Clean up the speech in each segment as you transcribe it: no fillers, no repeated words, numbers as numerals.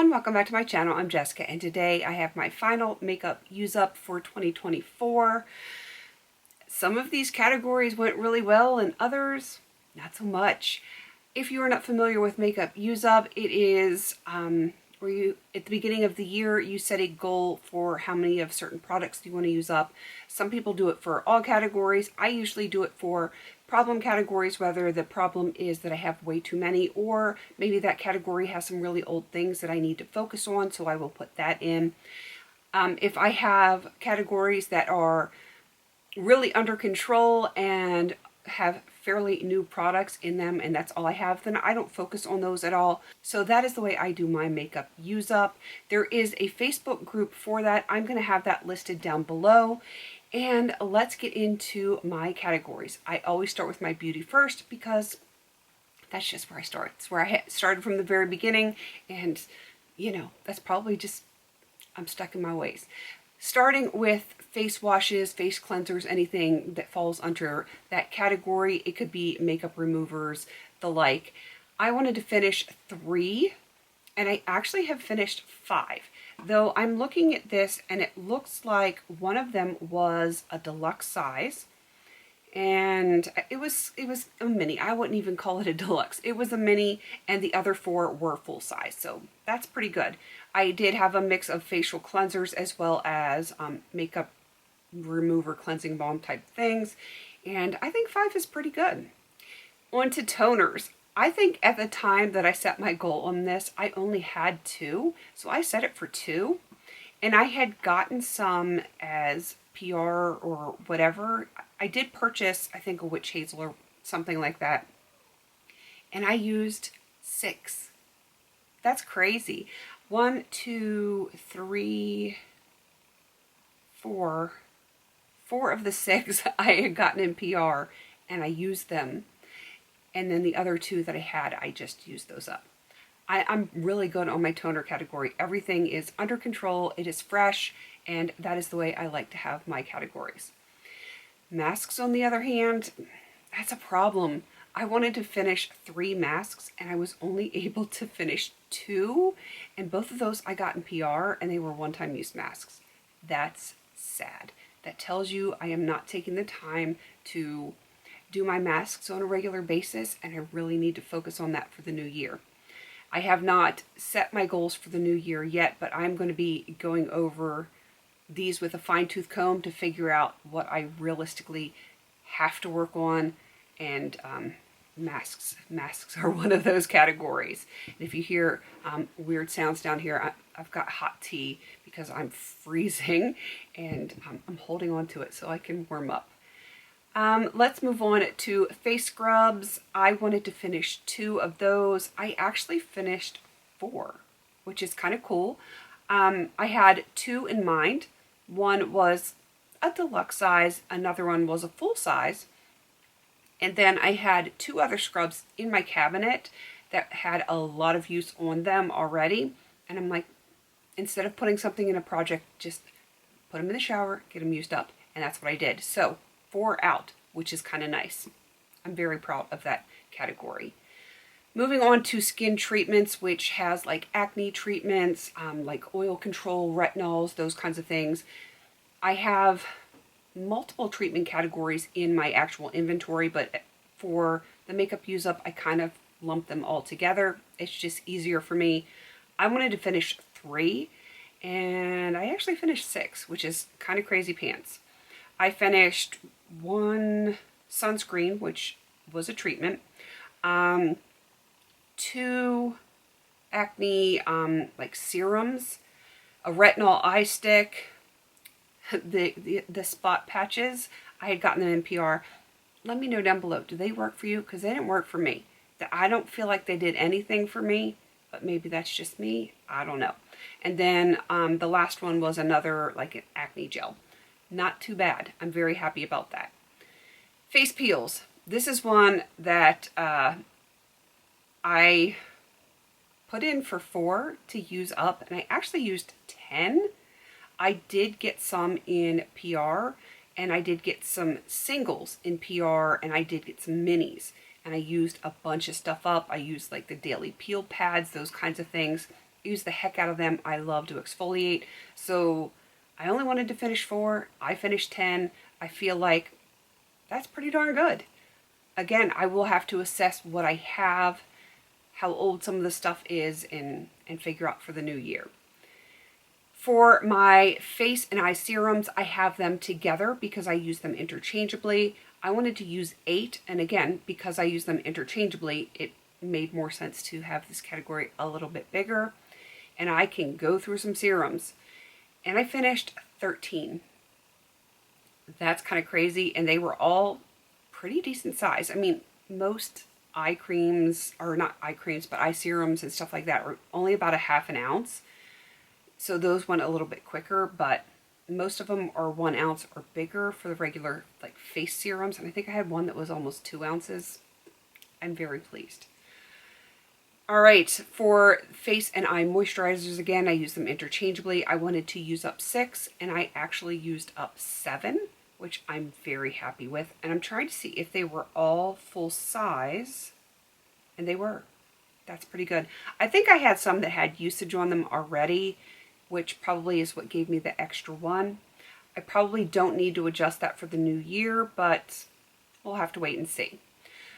everyone, welcome back to my channel. I'm Jessica and today I have my final makeup use up for 2024. Some of these categories went really well and others not so much. If you are not familiar with makeup use up, it is where you, at the beginning of the year, you set a goal for how many of certain products you want to use up. Some people do it for all categories. I usually do it for problem categories, whether the problem is that I have way too many, or maybe that category has some really old things that I need to focus on, so I will put that in. If I have categories that are really under control and have fairly new products in them and that's all I have, then I don't focus on those at all. So that is the way I do my makeup use up. There is a Facebook group for that. I'm going to have that listed down below. And let's get into my categories. I always start with my beauty first because that's just where I start. It's where I started from the very beginning, and you know, that's probably just, I'm stuck in my ways. Starting with face washes, face cleansers, anything that falls under that category. It could be makeup removers, the like. I wanted to finish 3, and I actually have finished 5. Though I'm looking at this and it looks like one of them was a deluxe size, and it was a mini. I wouldn't even call it a deluxe. It was a mini, and the other 4 were full size, so that's pretty good. I did have a mix of facial cleansers as well as makeup remover cleansing balm type things, and I think 5 is pretty good. On to toners. I think at the time that I set my goal on this, I only had 2, so I set it for 2, and I had gotten some as PR or whatever. I did purchase, I think, a witch hazel or something like that, and I used 6. That's crazy. 1, 2, 3, 4. 4 of the 6 I had gotten in PR, and I used them. And then the other 2 that I had, I just used those up. I'm really good on my toner category. Everything is under control, it is fresh, and that is the way I like to have my categories. Masks, on the other hand, that's a problem. I wanted to finish 3 masks, and I was only able to finish 2, and both of those I got in PR, and they were one-time use masks. That's sad. That tells you I am not taking the time to do my masks on a regular basis, and I really need to focus on that for the new year. I have not set my goals for the new year yet, but I'm going to be going over these with a fine-tooth comb to figure out what I realistically have to work on, and masks are one of those categories. And if you hear weird sounds down here, I've got hot tea because I'm freezing, and I'm holding on to it so I can warm up. Let's move on to face scrubs. I wanted to finish 2 of those. I actually finished 4, which is kind of cool. I had 2 in mind. One was a deluxe size, another one was a full size. And then I had 2 other scrubs in my cabinet that had a lot of use on them already. And I'm like, instead of putting something in a project, just put them in the shower, get them used up. And that's what I did. So 4 out, which is kind of nice. I'm very proud of that category. Moving on to skin treatments, which has like acne treatments, like oil control, retinols, those kinds of things. I have multiple treatment categories in my actual inventory, but for the makeup use up, I kind of lump them all together. It's just easier for me. I wanted to finish 3, and I actually finished 6, which is kind of crazy pants. I finished 1 sunscreen, which was a treatment, 2 acne like serums, a retinol eye stick, the spot patches. I had gotten them in PR. Let me know down below, do they work for you? Because they didn't work for me. I don't feel like they did anything for me, but maybe that's just me. I don't know. And then the last one was another like an acne gel. Not too bad. I'm very happy about that. Face peels. This is one that I put in for 4 to use up, and I actually used 10. I did get some in PR, and I did get some singles in PR, and I did get some minis. And I used a bunch of stuff up. I used like the daily peel pads, those kinds of things. use the heck out of them. I love to exfoliate. So I only wanted to finish 4. I finished 10. I feel like that's pretty darn good. Again, I will have to assess what I have, how old some of the stuff is, and figure out for the new year. For my face and eye serums, I have them together because I use them interchangeably. I wanted to use 8, and again, because I use them interchangeably, it made more sense to have this category a little bit bigger. And I can go through some serums. And I finished 13. That's kind of crazy, and they were all pretty decent size. I mean, most eye creams, or not eye creams, but eye serums and stuff like that are only about a ½ ounce. So those went a little bit quicker, but most of them are 1 ounce or bigger for the regular like face serums. And I think I had one that was almost 2 ounces. I'm very pleased. All right, for face and eye moisturizers, again, I use them interchangeably. I wanted to use up 6, and I actually used up 7, which I'm very happy with. And I'm trying to see if they were all full size, and they were. That's pretty good. I think I had some that had usage on them already, which probably is what gave me the extra one. I probably don't need to adjust that for the new year, but we'll have to wait and see.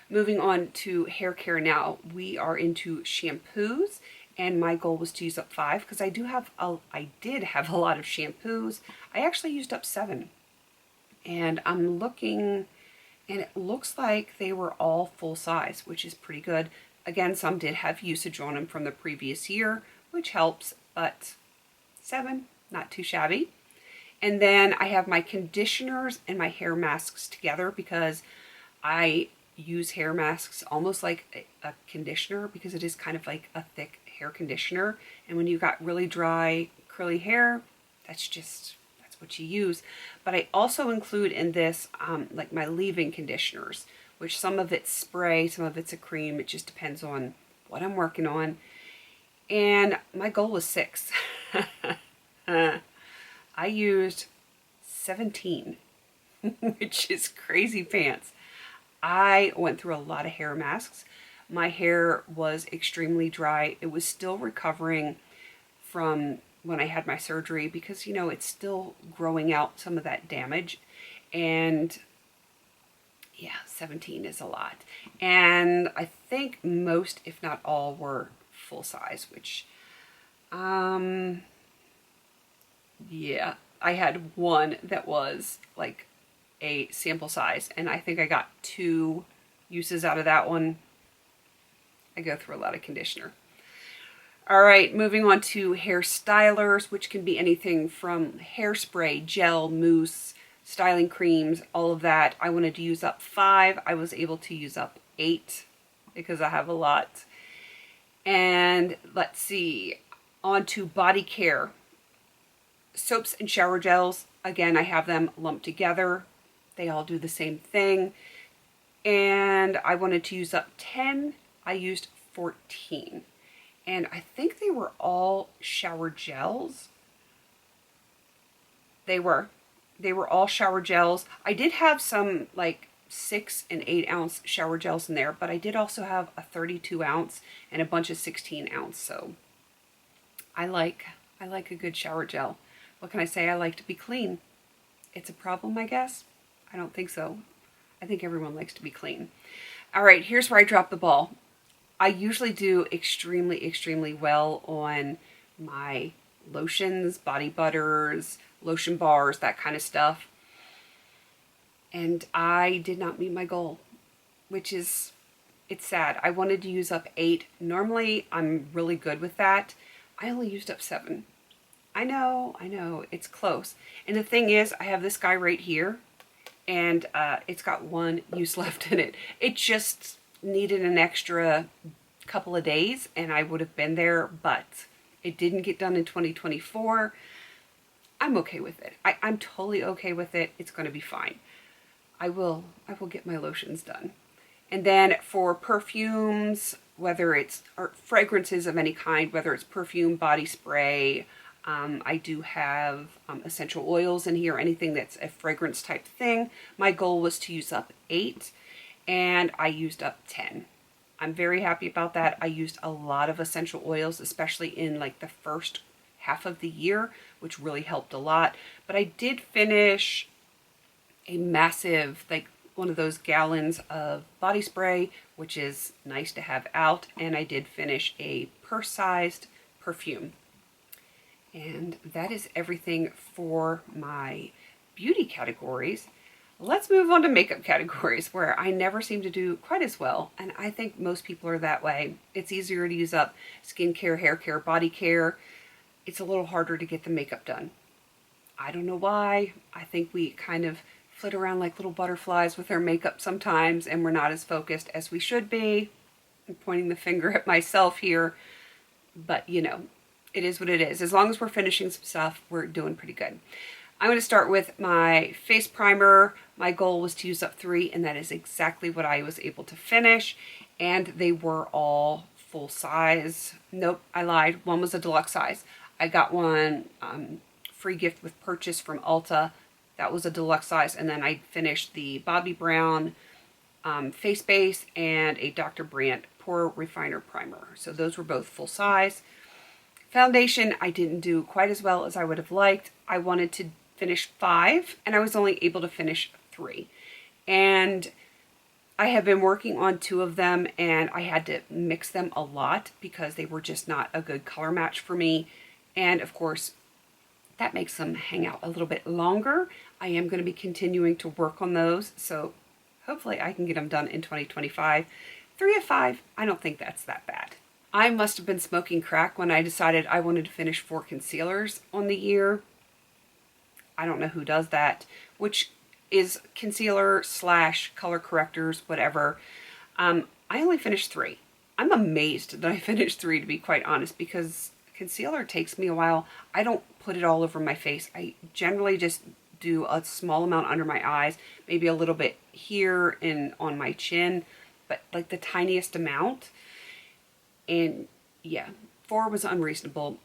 Moving on to hair care now, we are into shampoos, and my goal was to use up 5 because I did have a lot of shampoos. I actually used up 7, and I'm looking, and it looks like they were all full size, which is pretty good. Again, some did have usage on them from the previous year, which helps, but 7, not too shabby. And then I have my conditioners and my hair masks together because I use hair masks almost like a conditioner because it is kind of like a thick hair conditioner. And when you've got really dry, curly hair, that's what you use. But I also include in this like my leave-in conditioners, which some of it's spray, some of it's a cream. It just depends on what I'm working on. And my goal was 6. I used 17, which is crazy pants. I went through a lot of hair masks. My hair was extremely dry. It was still recovering from when I had my surgery because, you know, it's still growing out some of that damage. And yeah, 17 is a lot. And I think most, if not all, were full size, which, yeah, I had one that was like a sample size, and I think I got 2 uses out of that one. I go through a lot of conditioner. All right, moving on to hair stylers, which can be anything from hairspray, gel, mousse, styling creams, all of that. I wanted to use up 5. I was able to use up 8 because I have a lot. And let's see, on to body care. Soaps and shower gels, again, I have them lumped together. They all do the same thing. And I wanted to use up 10. I used 14. And I think they were all shower gels. They were all shower gels. I did have some like 6 and 8 ounce shower gels in there, but I did also have a 32 ounce and a bunch of 16 ounce. So I like a good shower gel. What can I say? I like to be clean. It's a problem, I guess. I don't think so. I think everyone likes to be clean. All right, here's where I drop the ball. I usually do extremely, extremely well on my lotions, body butters, lotion bars, that kind of stuff. And I did not meet my goal, which is, it's sad. I wanted to use up 8. Normally, I'm really good with that. I only used up 7. I know, it's close. And the thing is, I have this guy right here, and it's got 1 use left in it. It just needed an extra couple of days, and I would have been there, but it didn't get done in 2024. I'm okay with it. I'm totally okay with it. It's going to be fine. I will get my lotions done. And then for perfumes, whether it's or fragrances of any kind, whether it's perfume, body spray, I do have essential oils in here, anything that's a fragrance type thing. My goal was to use up 8, and I used up 10. I'm very happy about that. I used a lot of essential oils, especially in like the first half of the year, which really helped a lot. But I did finish a massive, like one of those gallons of body spray, which is nice to have out. And I did finish a purse-sized perfume. And that is everything for my beauty categories. Let's move on to makeup categories, where I never seem to do quite as well. And I think most people are that way. It's easier to use up skincare, hair care, body care. It's a little harder to get the makeup done. I don't know why. I think we kind of flit around like little butterflies with our makeup sometimes, and we're not as focused as we should be. I'm pointing the finger at myself here, but you know, it is what it is. As long as we're finishing some stuff, we're doing pretty good. I'm going to start with my face primer. My goal was to use up 3, and that is exactly what I was able to finish. And they were all full size. Nope, I lied. One was a deluxe size. I got one free gift with purchase from Ulta. That was a deluxe size. And then I finished the Bobbi Brown face base and a Dr. Brandt Pore Refiner Primer. So those were both full size. Foundation, I didn't do quite as well as I would have liked. I wanted to finish 5, and I was only able to finish 3. And I have been working on 2 of them, and I had to mix them a lot because they were just not a good color match for me. And of course, that makes them hang out a little bit longer. I am going to be continuing to work on those, so hopefully I can get them done in 2025. 3 of 5, I don't think that's that bad. I must have been smoking crack when I decided I wanted to finish 4 concealers on the year. I don't know who does that, which is concealer / color correctors, whatever. I only finished 3. I'm amazed that I finished 3, to be quite honest, because concealer takes me a while. I don't put it all over my face. I generally just do a small amount under my eyes, maybe a little bit here and on my chin, but like the tiniest amount. And yeah, 4 was unreasonable.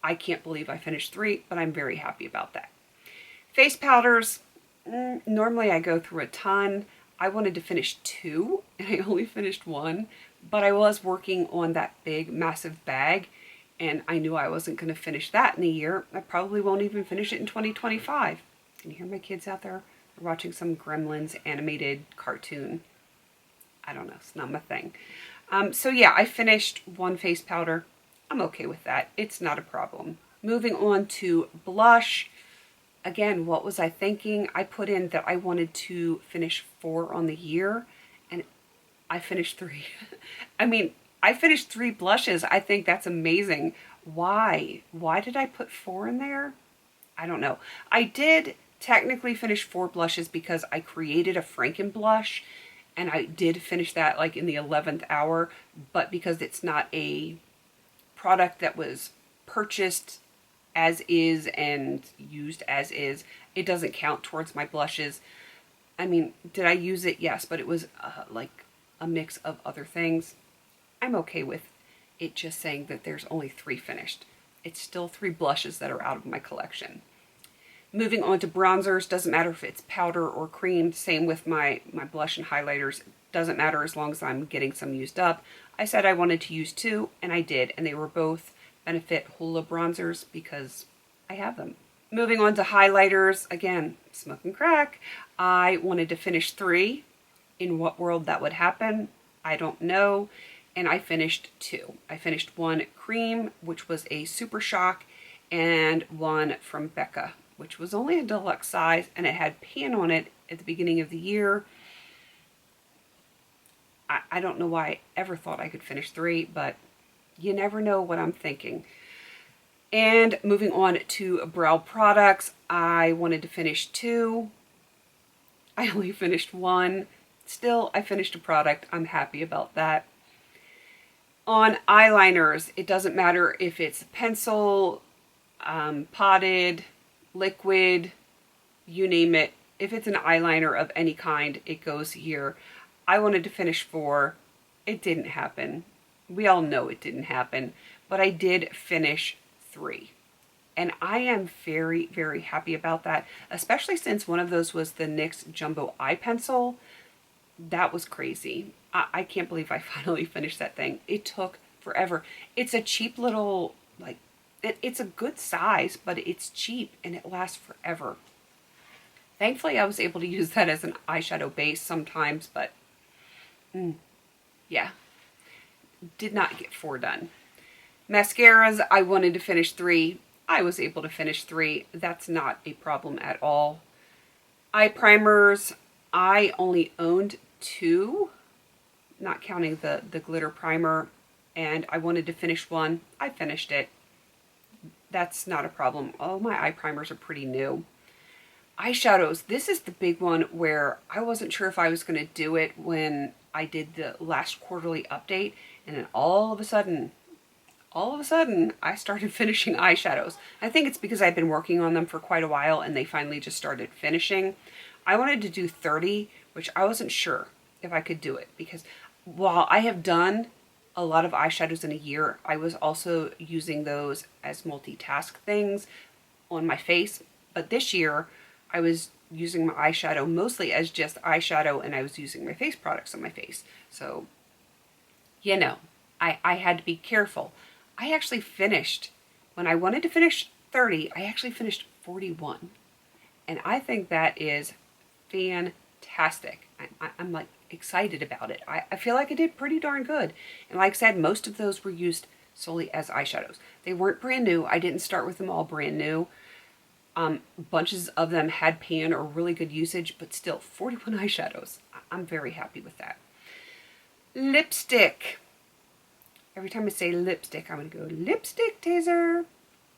I can't believe I finished 3, but I'm very happy about that. Face powders, normally I go through a ton. I wanted to finish 2, and I only finished 1, but I was working on that big, massive bag, and I knew I wasn't going to finish that in a year. I probably won't even finish it in 2025. Can you hear my kids out there? They're watching some Gremlins animated cartoon. I don't know, it's not my thing. So yeah, I finished 1 face powder. I'm okay with that. It's not a problem. Moving on to blush. Again, what was I thinking? I put in that I wanted to finish 4 on the year, and I finished 3. I mean, I finished 3 blushes. I think that's amazing. Why? Why did I put 4 in there? I don't know. I did technically finish 4 blushes because I created a Franken blush, and I did finish that like in the 11th hour, but because it's not a product that was purchased as is and used as is, it doesn't count towards my blushes. I mean, did I use it? Yes, but it was like a mix of other things. I'm okay with it just saying that there's only 3 finished. It's still 3 blushes that are out of my collection. Moving on to bronzers, doesn't matter if it's powder or cream. Same with my blush and highlighters. Doesn't matter as long as I'm getting some used up. I said I wanted to use 2, and I did, and they were both Benefit Hoola bronzers because I have them. Moving on to highlighters, again, smoking crack. I wanted to finish 3. In what world that would happen, I don't know. And I finished 2. I finished 1 cream, which was a Super Shock, and 1 from Becca, which was only a deluxe size, and it had pan on it at the beginning of the year. I don't know why I ever thought I could finish 3, but you never know what I'm thinking. And moving on to brow products, I wanted to finish 2. I only finished 1. Still, I finished a product. I'm happy about that. On eyeliners, it doesn't matter if it's pencil, potted, liquid, you name it. If it's an eyeliner of any kind, it goes here. I wanted to finish 4. It didn't happen. We all know it didn't happen, but I did finish 3. And I am very, very happy about that, especially since one of those was the NYX Jumbo Eye Pencil. That was crazy. I can't believe I finally finished that thing. It took forever. It's a cheap little, like, it's a good size, but it's cheap and it lasts forever. Thankfully, I was able to use that as an eyeshadow base sometimes, but yeah, did not get 4 done. Mascaras, I wanted to finish 3. I was able to finish 3. That's not a problem at all. Eye primers, I only owned 2, not counting the glitter primer, and I wanted to finish 1. I finished it. That's not a problem. All my eye primers are pretty new. Eyeshadows, this is the big one where I wasn't sure if I was going to do it when I did the last quarterly update, and then all of a sudden, I started finishing eyeshadows. I think it's because I've been working on them for quite a while and they finally just started finishing. I wanted to do 30, which I wasn't sure if I could do it because while I have done a lot of eyeshadows in a year, I was also using those as multitask things on my face. But this year, I was using my eyeshadow mostly as just eyeshadow and I was using my face products on my face. So, you know, I had to be careful. I actually finished, when I wanted to finish 30, I actually finished 41. And I think that is fantastic. I'm like excited about it. I feel like I did pretty darn good. And like I said, most of those were used solely as eyeshadows. They weren't brand new. I didn't start with them all brand new. Bunches of them had pan or really good usage, but still 41 eyeshadows. I'm very happy with that. Lipstick. Every time I say lipstick, I'm going to go lipstick taser.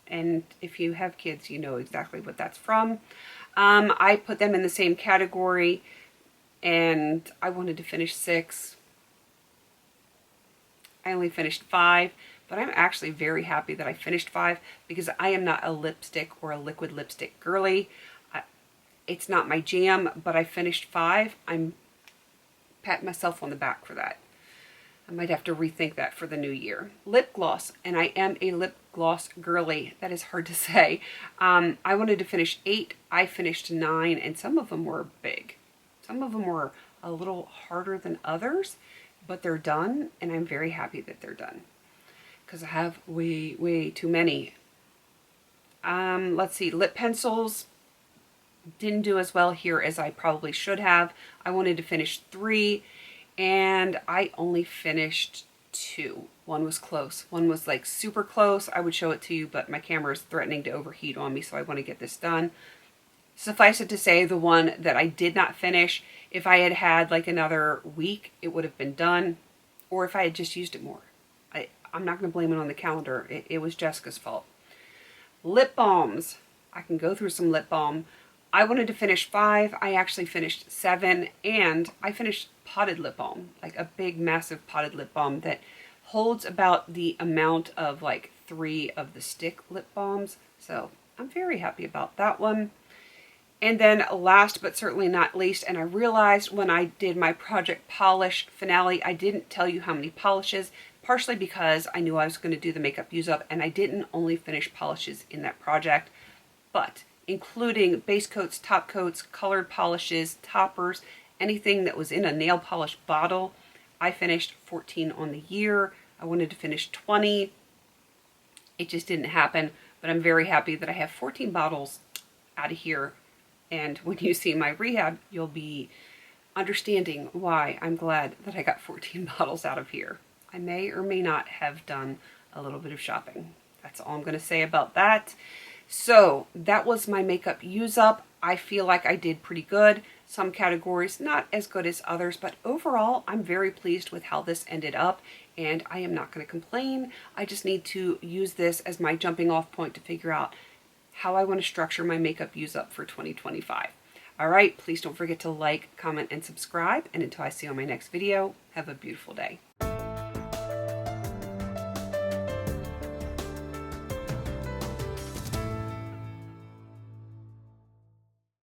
And if you have kids, you know exactly what that's from. I put them in the same category and I wanted to finish 6. I only finished 5, but I'm actually very happy that I finished 5 because I am not a lipstick or a liquid lipstick girly. It's not my jam, but I finished 5. I'm patting myself on the back for that. I might have to rethink that for the new year. Lip gloss, and I am a lip gloss girly. That is hard to say. I wanted to finish 8. I finished 9, and some of them were big. Some of them were a little harder than others, but they're done, and I'm very happy that they're done because I have way too many. Let's see, lip pencils. Didn't do as well here as I probably should have. I wanted to finish 3. And I only finished 2. One was close. One was like super close. I would show it to you, but my camera is threatening to overheat on me, so I want to get this done. Suffice it to say, the one that I did not finish, if I had had like another week, it would have been done. Or if I had just used it more. I'm not going to blame it on the calendar. It was Jessica's fault. Lip balms. I can go through some lip balm. I wanted to finish 5. I actually finished 7, and I finished potted lip balm, like a big, massive potted lip balm that holds about the amount of like 3 of the stick lip balms. So I'm very happy about that one. And then last but certainly not least, and I realized when I did my project polish finale, I didn't tell you how many polishes, partially because I knew I was going to do the makeup use up, and I didn't only finish polishes in that project, but including base coats, top coats, colored polishes, toppers, anything that was in a nail polish bottle. I finished 14 on the year. I wanted to finish 20. It just didn't happen, but I'm very happy that I have 14 bottles out of here. And when you see my rehab, you'll be understanding why I'm glad that I got 14 bottles out of here. I may or may not have done a little bit of shopping. That's all I'm going to say about that. So that was my makeup use up. I feel like I did pretty good. Some categories not as good as others, but overall I'm very pleased with how this ended up, and I am not going to complain. I just need to use this as my jumping off point to figure out how I want to structure my makeup use up for 2025. All right, please don't forget to like, comment, and subscribe, and until I see you on my next video, have a beautiful day.